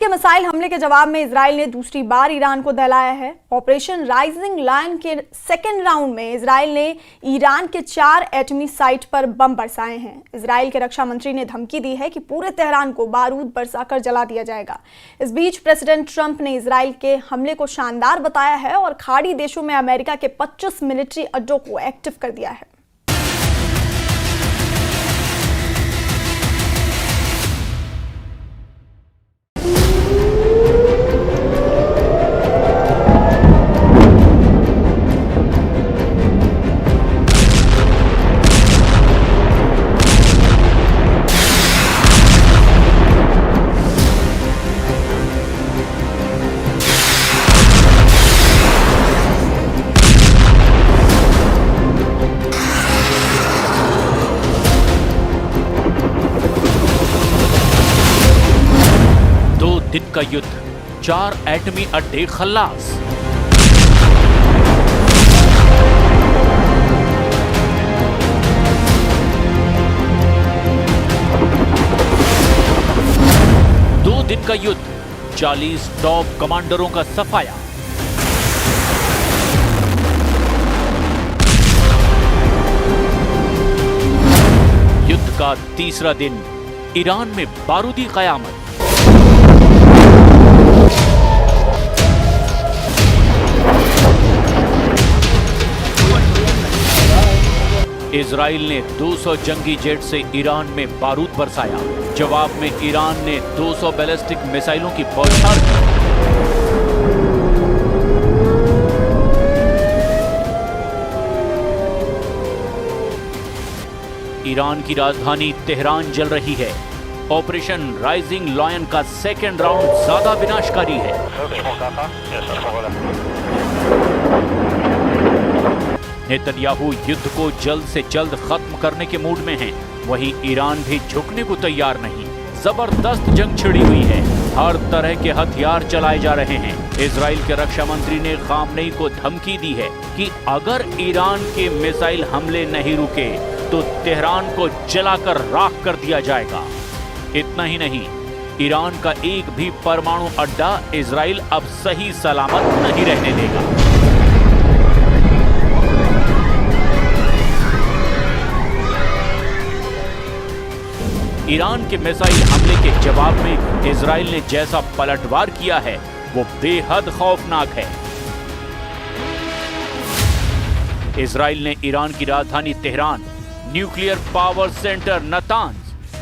के मिसाइल हमले के जवाब में इजराइल ने दूसरी बार ईरान को दहलाया है। ऑपरेशन राइजिंग लायन के सेकेंड राउंड में इजराइल ने ईरान के 4 एटमी साइट पर बम बरसाए हैं। इजराइल के रक्षा मंत्री ने धमकी दी है कि पूरे तेहरान को बारूद बरसाकर जला दिया जाएगा। इस बीच प्रेसिडेंट ट्रंप ने इजराइल के हमले को शानदार बताया है और खाड़ी देशों में अमेरिका के 25 मिलिट्री अड्डों को एक्टिव कर दिया है। दिन का युद्ध, 4 एटमी अड्डे खल्लास। दो दिन का युद्ध, 40 टॉप कमांडरों का सफाया। युद्ध का तीसरा दिन, ईरान में बारूदी कयामत। इजराइल ने 200 जंगी जेट से ईरान में बारूद बरसाया। जवाब में ईरान ने 200 बैलिस्टिक मिसाइलों की बौछार की। ईरान की राजधानी तेहरान जल रही है। ऑपरेशन राइजिंग लायन का सेकेंड राउंड ज्यादा विनाशकारी है। नेतन्याहू युद्ध को जल्द से जल्द खत्म करने के मूड में हैं। वहीं ईरान भी झुकने को तैयार नहीं। जबरदस्त जंग छिड़ी हुई है। हर तरह के हथियार चलाए जा रहे हैं। इजराइल के रक्षा मंत्री ने खामनेई को धमकी दी है कि अगर ईरान के मिसाइल हमले नहीं रुके तो तेहरान को जलाकर राख कर दिया जाएगा। इतना ही नहीं, ईरान का एक भी परमाणु अड्डा इजराइल अब सही सलामत नहीं रहने देगा। ईरान के मिसाइल हमले के जवाब में इजराइल ने जैसा पलटवार किया है वो बेहद खौफनाक है। इजराइल ने ईरान की राजधानी Tehran, nuclear power centre Natanz,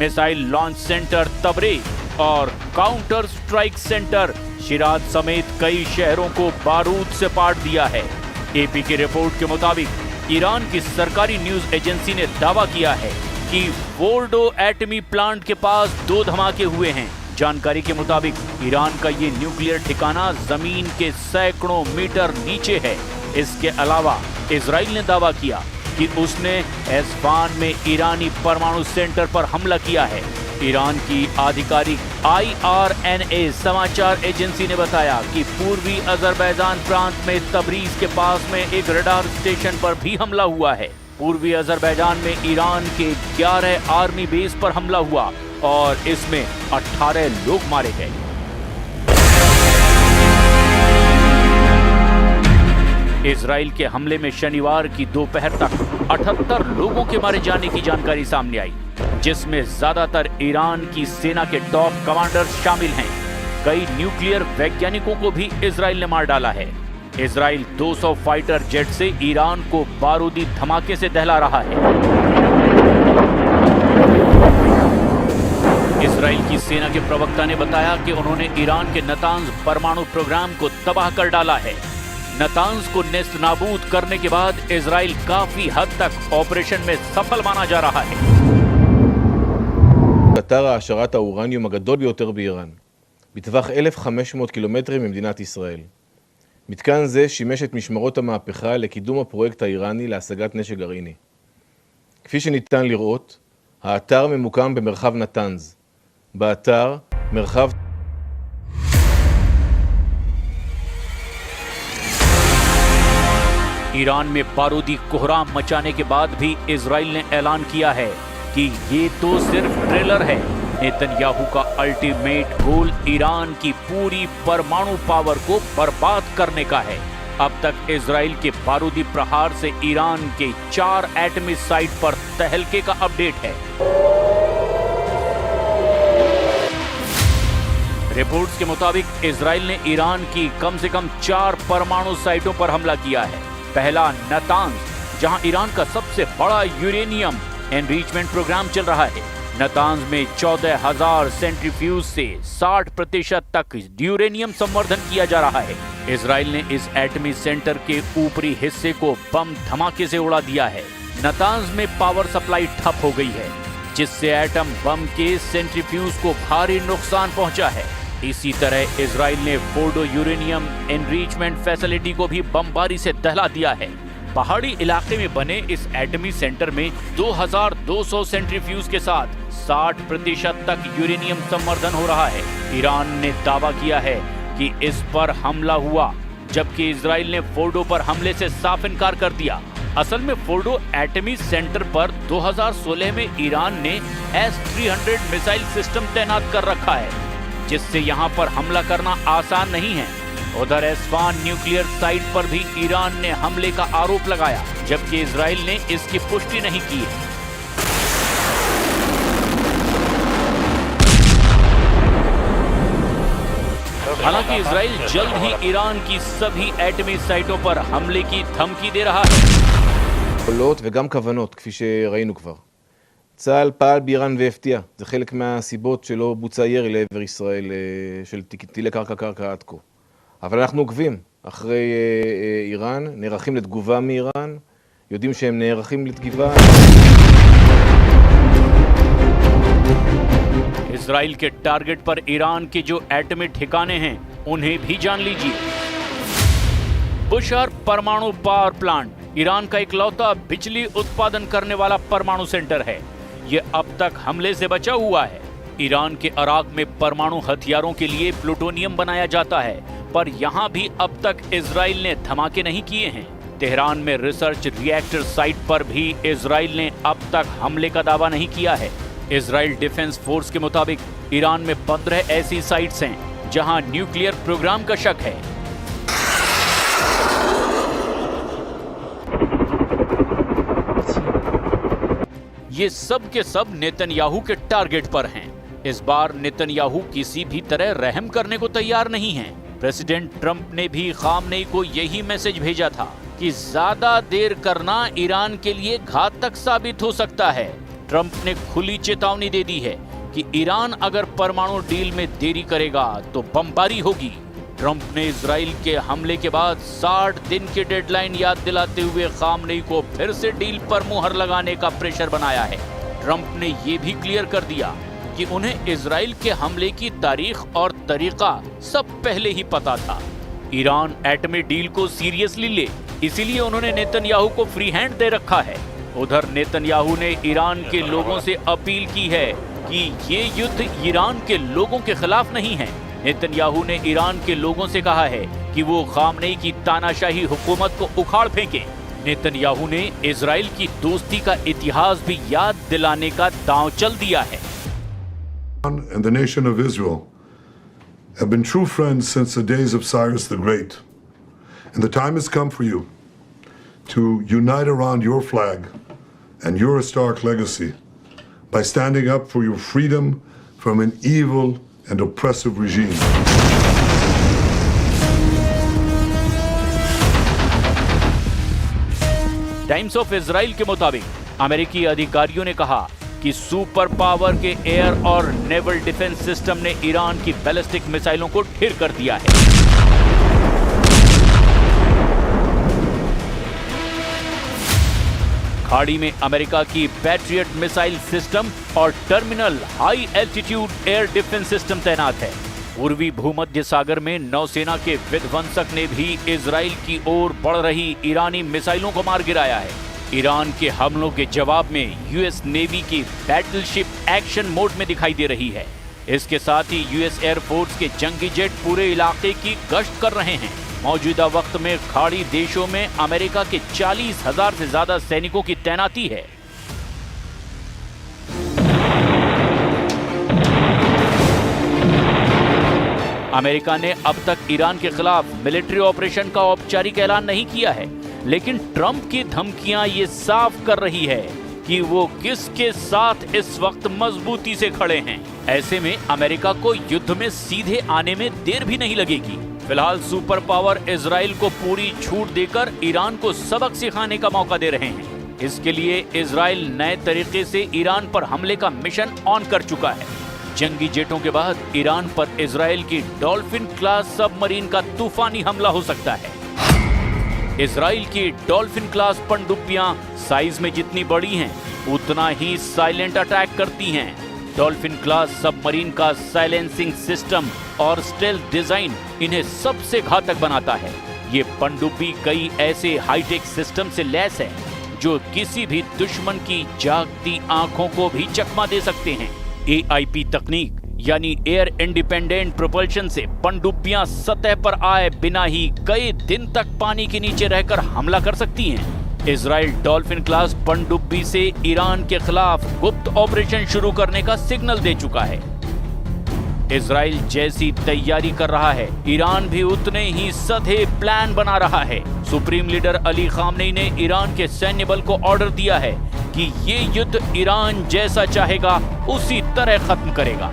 missile launch centre Tabriz और काउंटर स्ट्राइक सेंटर शिराज समेत कई शहरों को बारूद से पाट दिया है। एपी की रिपोर्ट के मुताबिक ईरान की सरकारी न्यूज एजेंसी ने दावा किया है कि फोर्डो एटमी प्लांट के पास 2 धमाके हुए हैं। जानकारी के मुताबिक ईरान का ये न्यूक्लियर ठिकाना जमीन के सैकड़ों मीटर नीचे है। इसके अलावा इजराइल ने दावा किया कि उसने एस्फान में ईरानी परमाणु सेंटर पर हमला किया है। ईरान की आधिकारिक IRNA समाचार एजेंसी ने बताया कि पूर्वी अजरबैजान प्रांत में तबरीज के पास में एक रडार स्टेशन पर भी हमला हुआ है। पूर्वी अजरबैजान में ईरान के 11 आर्मी बेस पर हमला हुआ और इसमें 18 लोग मारे गए। इजराइल के हमले में शनिवार की दोपहर तक 78 लोगों के मारे जाने की जानकारी सामने आई, जिसमें ज्यादातर ईरान की सेना के टॉप कमांडर्स शामिल हैं। कई न्यूक्लियर वैज्ञानिकों को भी इजराइल ने मार डाला है। इजराइल 200 फाइटर जेट से ईरान को बारूदी धमाके से दहला रहा है। इजराइल की सेना के प्रवक्ता ने बताया कि उन्होंने ईरान के नतांज परमाणु प्रोग्राम को तबाह कर डाला है। नतांज को नेस्त नाबूद करने के बाद इजराइल काफी हद तक ऑपरेशन में सफल माना जा रहा है। אתר העשרת האורניום הגדול ביותר באיראן, בטווח 1,500 קילומטרים ממדינת ישראל. מתקן זה שימש את משמרות המהפכה לקידום הפרויקט האיראני להשגת נשק גרעיני. כפי שניתן לראות, האתר ממוקם במרחב נתנז. באתר מרחב ईरान में बारूदी कोहराम मचाने के बाद भी इजराइल ने ऐलान किया है कि ये तो सिर्फ ट्रेलर है। नेतन्याहू का अल्टीमेट गोल ईरान की पूरी परमाणु पावर को बर्बाद करने का है। अब तक इजराइल के बारूदी प्रहार से ईरान के 4 एटमी साइट पर तहलके का अपडेट है। रिपोर्ट्स के मुताबिक इजराइल ने ईरान की कम से कम 4 परमाणु साइटों पर हमला किया है। पहला नतांज, जहां ईरान का सबसे बड़ा यूरेनियम एनरिचमेंट प्रोग्राम चल रहा है। नतांज में 14,000 सेंट्रीफ्यूज से 60% तक यूरेनियम संवर्धन किया जा रहा है। इजराइल ने इस एटमी सेंटर के ऊपरी हिस्से को बम धमाके से उड़ा दिया है। नतांज में पावर सप्लाई ठप हो गई है, जिससे एटम बम के सेंट्रीफ्यूज को भारी नुकसान पहुंचा है। इसी तरह इजराइल ने फोर्डो यूरेनियम एनरिचमेंट फैसिलिटी को भी बमबारी से दहला दिया है। पहाड़ी इलाके में बने इस एटमी सेंटर में 2200 सेंट्रीफ्यूज के साथ 60% तक यूरेनियम संवर्धन हो रहा है। ईरान ने दावा किया है कि इस पर हमला हुआ, जबकि इजराइल ने फोर्डो पर हमले से साफ इनकार कर दिया। असल में फोर्डो एटमी सेंटर पर 2016 में ईरान ने S-300 मिसाइल सिस्टम तैनात कर रखा है, जिससे यहां पर हमला करना आसान नहीं है। उधर एस्फान न्यूक्लियर साइट पर भी ईरान ने हमले का आरोप लगाया, जबकि इजराइल ने इसकी पुष्टि नहीं की है। हालांकि इजराइल जल्द ही ईरान की सभी एटमी साइटों पर हमले की धमकी दे रहा है। יכולות וגם כוונות, כפי שראינו כבר. צה"ל פעל באיראן והפתיע. זה חלק מהסיבות שלא בוצע ירי לעבר ישראל של טילי קרקע עד כה. אבל אנחנו עוקבים אחרי איראן, נערכים לתגובה מאיראן, יודעים שהם נערכים לתגובה. इजराइल के टारगेट पर ईरान के जो एटमी ठिकाने हैं, उन्हें भी जान लीजिए। बुशहर परमाणु पावर प्लांट ईरान का इकलौता बिजली उत्पादन करने वाला परमाणु सेंटर है। ये अब तक हमले से बचा हुआ है। ईरान के अराक में परमाणु हथियारों के लिए प्लूटोनियम बनाया जाता है, पर यहाँ भी अब तक इजराइल ने धमाके नहीं किए हैं। तेहरान में रिसर्च रिएक्टर साइट पर भी इजराइल ने अब तक हमले का दावा नहीं किया है। इजराइल डिफेंस फोर्स के मुताबिक ईरान में 15 ऐसी साइट्स हैं जहां न्यूक्लियर प्रोग्राम का शक है। ये सब के सब नेतन्याहू के टारगेट पर हैं। इस बार नेतन्याहू किसी भी तरह रहम करने को तैयार नहीं हैं। प्रेसिडेंट ट्रंप ने भी खामनेई को यही मैसेज भेजा था कि ज्यादा देर करना ईरान के लिए घातक साबित हो सकता है। ट्रंप ने खुली चेतावनी दे दी है कि ईरान अगर परमाणु डील में देरी करेगा तो बमबारी होगी। ट्रंप ने इजराइल के हमले के बाद 60 दिन की डेडलाइन याद दिलाते हुए खामनेई को फिर से डील पर मुहर लगाने का प्रेशर बनाया है। ट्रंप ने ये भी क्लियर कर दिया कि उन्हें इजराइल के हमले की तारीख और तरीका सब पहले ही पता था। ईरान एटमी डील को सीरियसली ले, इसीलिए उन्होंने नेतन्याहू को फ्री हैंड दे रखा है। उधर नेतन्याहू ने ईरान के लोगों से अपील की है कि ये युद्ध ईरान के लोगों के खिलाफ नहीं है। नेतन्याहू ने ईरान के लोगों से कहा है कि वो खामनेई की तानाशाही हुकूमत को उखाड़ फेंके। नेतन्याहू ने इजराइल की दोस्ती का इतिहास भी याद दिलाने का दांव चल दिया है। And the nation of Israel have been true friends since the days of Cyrus the Great. And the time has come for you to unite around your flag and your historic legacy by standing up for your freedom from an evil and oppressive regime. Times of Israel के मुताबिक अमेरिकी अधिकारियों ने कहा कि super power के air और naval defence system ने ईरान की बैलिस्टिक मिसाइलों को ढेर कर दिया है। खाड़ी में अमेरिका की पैट्रियट मिसाइल सिस्टम और terminal high altitude air defence system तैनात है। पूर्वी भूमध्य सागर में नौसेना के विध्वंसक ने भी इजराइल की ओर बढ़ रही ईरानी मिसाइलों को मार गिराया है। ईरान के हमलों के जवाब में यूएस नेवी की बैटलशिप एक्शन मोड में दिखाई दे रही है। इसके साथ ही यूएस एयरफोर्स के जंगी जेट पूरे इलाके की गश्त कर रहे हैं। मौजूदा वक्त में खाड़ी देशों में अमेरिका के 40,000 से ज्यादा सैनिकों की तैनाती है। अमेरिका ने अब तक ईरान के खिलाफ मिलिट्री ऑपरेशन का औपचारिक ऐलान नहीं किया है, लेकिन ट्रंप की धमकियां ये साफ कर रही है कि वो किसके साथ इस वक्त मजबूती से खड़े हैं। ऐसे में अमेरिका को युद्ध में सीधे आने में देर भी नहीं लगेगी। फिलहाल सुपर पावर इजराइल को पूरी छूट देकर ईरान को सबक सिखाने का मौका दे रहे हैं। इसके लिए इजराइल नए तरीके से ईरान पर हमले का मिशन ऑन कर चुका है। जंगी जेटों के बाद ईरान पर इजराइल की डॉल्फिन क्लास सबमरीन का तूफानी हमला हो सकता है। इजराइल की डॉल्फिन क्लास पनडुब्बियां साइज में जितनी बड़ी हैं, उतना ही साइलेंट अटैक करती हैं। डॉल्फिन क्लास सबमरीन का साइलेंसिंग सिस्टम और स्टेल्थ डिजाइन इन्हें सबसे घातक बनाता है। ये पनडुब्बी कई ऐसे हाईटेक सिस्टम से लैस है जो किसी भी दुश्मन की जागती आंखों को भी चकमा दे सकते हैं। AIP तकनीक यानी एयर इंडिपेंडेंट प्रोपल्शन से पनडुब्बियां सतह पर आए बिना ही कई दिन तक पानी के नीचे रहकर हमला कर सकती हैं। इजराइल डॉल्फिन क्लास पनडुब्बी से ईरान के खिलाफ गुप्त ऑपरेशन शुरू करने का सिग्नल दे चुका है। इजराइल जैसी तैयारी कर रहा है, ईरान भी उतने ही सधे प्लान बना रहा है। सुप्रीम लीडर अली खामनेई ने ईरान के सैन्य बल को ऑर्डर दिया है कि ये युद्ध ईरान जैसा चाहेगा उसी तरह खत्म करेगा।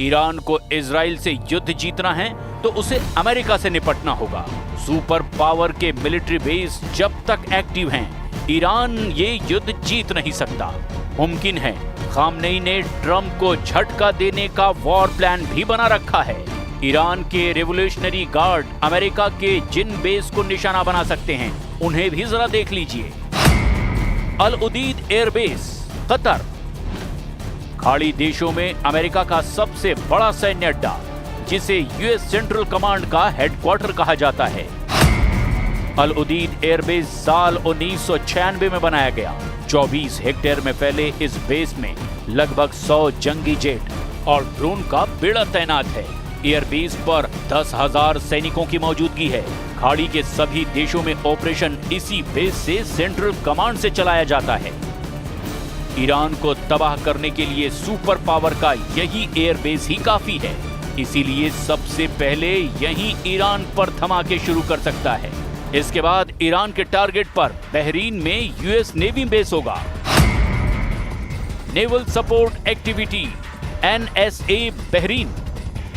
ईरान को इजराइल से युद्ध जीतना है तो उसे अमेरिका से निपटना होगा। सुपर पावर के मिलिट्री बेस जब तक एक्टिव हैं, ईरान ये युद्ध जीत नहीं सकता। मुमकिन है खामनेई ने ट्रंप को झटका देने का वॉर प्लान भी बना रखा है। ईरान के रेवोल्यूशनरी गार्ड अमेरिका के जिन बेस को निशाना बना सकते हैं, उन्हें भी जरा देख लीजिए। अल उदीद एयरबेस, कतर। खाड़ी देशों में अमेरिका का सबसे बड़ा सैन्य अड्डा, जिसे यूएस सेंट्रल कमांड का हेडक्वार्टर कहा जाता है। अल उदीद एयरबेस साल 1996 में बनाया गया। 24 हेक्टेयर में फैले इस बेस में लगभग 100 जंगी जेट और ड्रोन का बेड़ा तैनात है। एयरबेस पर 10,000 सैनिकों की मौजूदगी है। खाड़ी के सभी देशों में ऑपरेशन इसी बेस से सेंट्रल कमांड से चलाया जाता है। ईरान को तबाह करने के लिए सुपर पावर का यही एयरबेस ही काफी है। इसीलिए सबसे पहले यही ईरान पर धमाके शुरू कर सकता है। इसके बाद ईरान के टारगेट पर बहरीन में यूएस नेवी बेस होगा। Naval support activity NSA Bahrain,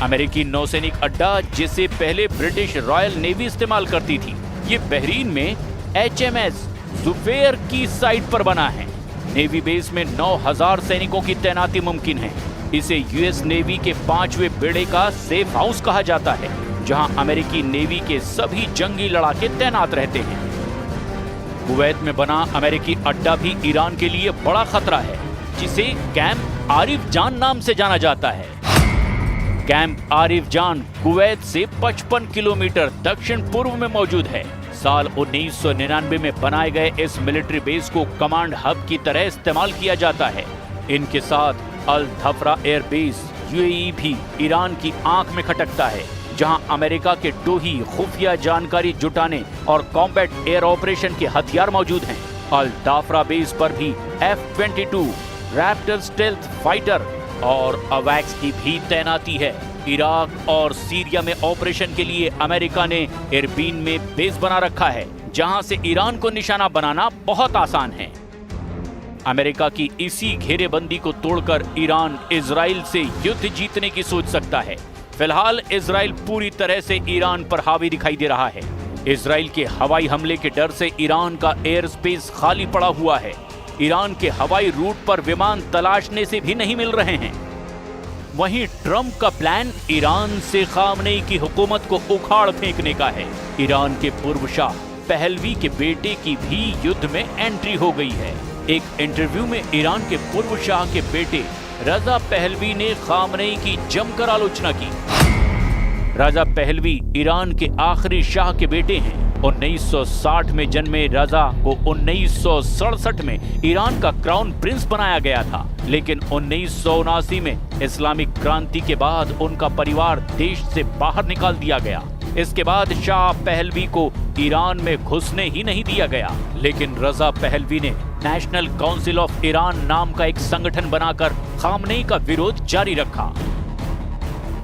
अमेरिकी नौसैनिक अड्डा जिसे पहले ब्रिटिश रॉयल नेवी इस्तेमाल करती थी, ये बहरीन में HMS जुफेयर की साइट पर बना है। नेवी बेस में 9,000 सैनिकों की तैनाती मुमकिन है। इसे यूएस नेवी के 5वें बेड़े का सेफ हाउस कहा जाता है, जहां अमेरिकी नेवी के सभी जंगी लड़ाके तैनात रहते हैं। कुवैत में बना अमेरिकी अड्डा भी ईरान के लिए बड़ा खतरा है, जिसे कैंप आरिफ जान नाम से जाना जाता है। कैंप आरिफ जान कुवैत से 55 किलोमीटर दक्षिण पूर्व में मौजूद है। साल 1999 में बनाए गए इस मिलिट्री बेस को कमांड हब की तरह इस्तेमाल किया जाता है। इनके साथ अल धफरा एयर बेस UAE भी ईरान की आंख में खटकता है, जहां अमेरिका के टोही खुफिया जानकारी जुटाने और कॉम्बैट एयर ऑपरेशन के हथियार मौजूद हैं। अल दाफरा बेस पर भी F-22 रैप्टर स्टेल्थ फाइटर और अवैक्स की भी तैनाती है। इराक और सीरिया में ऑपरेशन के लिए अमेरिका ने एरबीन में बेस बना रखा है, जहां से ईरान को निशाना बनाना बहुत आसान है। अमेरिका की इसी घेरेबंदी को तोड़कर ईरान इजराइल से युद्ध जीतने की सोच सकता है। फिलहाल इजराइल पूरी तरह से ईरान पर हावी दिखाई दे रहा है। इजराइल के हवाई हमले के डर से ईरान का एयर स्पेस खाली पड़ा हुआ है। ईरान के हवाई रूट पर विमान तलाशने से भी नहीं मिल रहे हैं। वहीं ट्रंप का प्लान ईरान से खामनेई की हुकूमत को उखाड़ फेंकने का है। ईरान के पूर्व शाह पहलवी के बेटे की भी युद्ध में एंट्री हो गई है। एक इंटरव्यू में ईरान के पूर्व शाह के बेटे रजा पहलवी ने खामनेई की जमकर आलोचना की। रजा पहलवी ईरान के आखिरी शाह के बेटे हैं। 1960 में जन्मे रजा को 1967 में ईरान का क्राउन प्रिंस बनाया गया था, लेकिन 1979 में इस्लामिक क्रांति के बाद उनका परिवार देश से बाहर निकाल दिया गया। इसके बाद शाह पहलवी को ईरान में घुसने ही नहीं दिया गया, लेकिन रजा पहलवी ने नेशनल काउंसिल ऑफ ईरान नाम का एक संगठन बनाकर खामनेई का विरोध जारी रखा।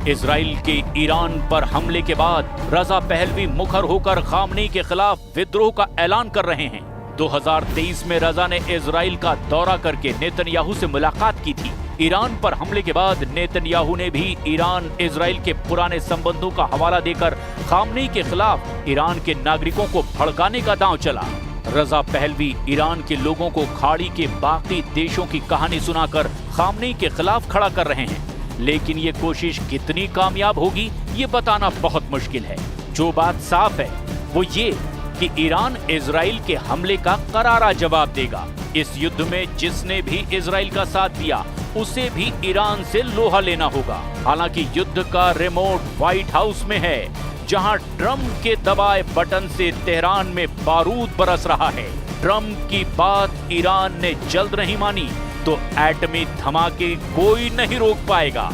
इजराइल के ईरान पर हमले के बाद रजा पहलवी मुखर होकर खामनेई के खिलाफ विद्रोह का ऐलान कर रहे हैं। 2023 में रजा ने इजराइल का दौरा करके नेतन्याहू से मुलाकात की थी। ईरान पर हमले के बाद नेतन्याहू ने भी ईरान इजराइल के पुराने संबंधों का हवाला देकर खामनेई के खिलाफ ईरान के नागरिकों को भड़काने का दांव चला। रजा पहलवी ईरान के लोगों को खाड़ी के बाकी देशों की कहानी सुनाकर खामनेई के खिलाफ खड़ा कर रहे हैं, लेकिन ये कोशिश कितनी कामयाब होगी ये बताना बहुत मुश्किल है। जो बात साफ है वो ये कि ईरान इजराइल के हमले का करारा जवाब देगा। इस युद्ध में जिसने भी इजराइल का साथ दिया उसे भी ईरान से लोहा लेना होगा। हालांकि युद्ध का रिमोट व्हाइट हाउस में है, जहां ट्रम्प के दबाए बटन से तेहरान में बारूद बरस रहा है। ट्रम्प की बात ईरान ने जल्द नहीं मानी तो एटमी धमाके कोई नहीं रोक पाएगा।